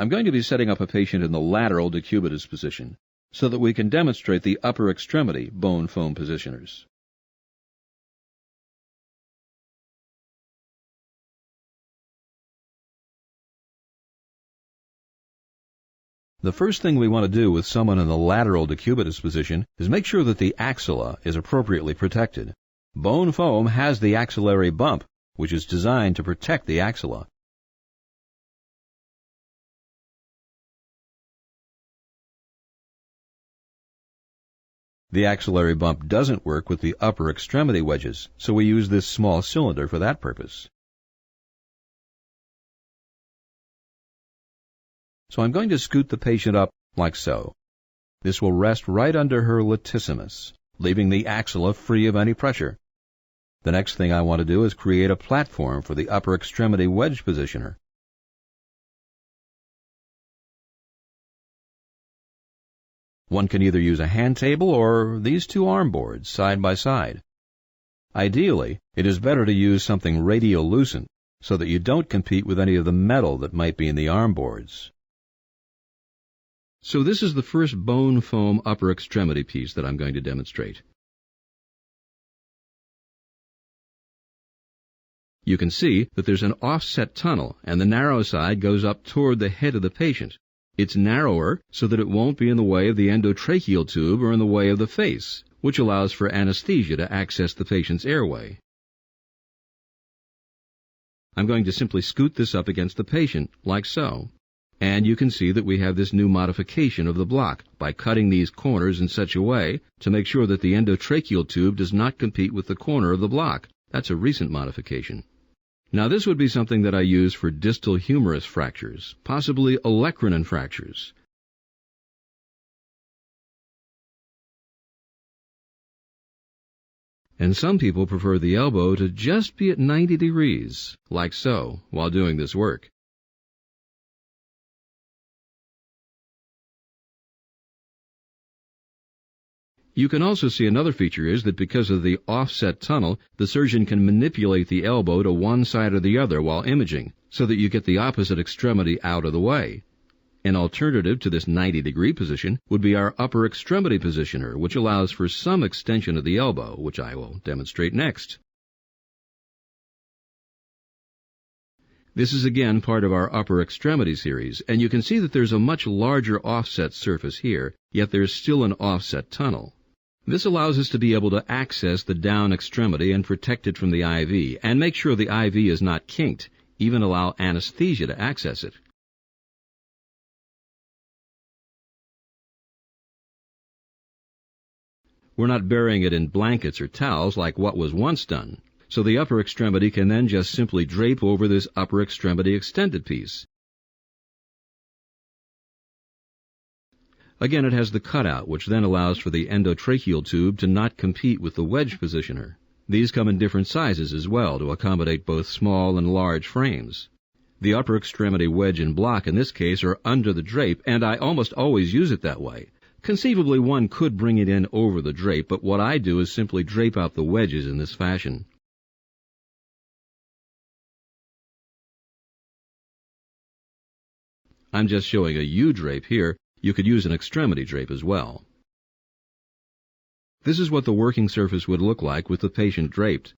I'm going to be setting up a patient in the lateral decubitus position so that we can demonstrate the upper extremity bone foam positioners. The first thing we want to do with someone in the lateral decubitus position is make sure that the axilla is appropriately protected. Bone foam has the axillary bump, which is designed to protect the axilla. The axillary bump doesn't work with the upper extremity wedges, so we use this small cylinder for that purpose. So I'm going to scoot the patient up like so. This will rest right under her latissimus, leaving the axilla free of any pressure. The next thing I want to do is create a platform for the upper extremity wedge positioner. One can either use a hand table or these two arm boards side by side. Ideally, it is better to use something radiolucent so that you don't compete with any of the metal that might be in the arm boards. So this is the first bone foam upper extremity piece that I'm going to demonstrate. You can see that there's an offset tunnel, and the narrow side goes up toward the head of the patient. It's narrower so that it won't be in the way of the endotracheal tube or in the way of the face, which allows for anesthesia to access the patient's airway. I'm going to simply scoot this up against the patient, like so. And you can see that we have this new modification of the block by cutting these corners in such a way to make sure that the endotracheal tube does not compete with the corner of the block. That's a recent modification. Now this would be something that I use for distal humerus fractures, possibly olecranon fractures. And some people prefer the elbow to just be at 90 degrees, like so, while doing this work. You can also see another feature is that because of the offset tunnel, the surgeon can manipulate the elbow to one side or the other while imaging, so that you get the opposite extremity out of the way. An alternative to this 90-degree position would be our upper extremity positioner, which allows for some extension of the elbow, which I will demonstrate next. This is again part of our upper extremity series, and you can see that there's a much larger offset surface here, yet there's still an offset tunnel. This allows us to be able to access the down extremity and protect it from the IV, and make sure the IV is not kinked, even allow anesthesia to access it. We're not burying it in blankets or towels like what was once done, so the upper extremity can then just simply drape over this upper extremity extended piece. Again, it has the cutout, which then allows for the endotracheal tube to not compete with the wedge positioner. These come in different sizes as well to accommodate both small and large frames. The upper extremity wedge and block in this case are under the drape, and I almost always use it that way. Conceivably, one could bring it in over the drape, but what I do is simply drape out the wedges in this fashion. I'm just showing a U-drape here. You could use an extremity drape as well. This is what the working surface would look like with the patient draped.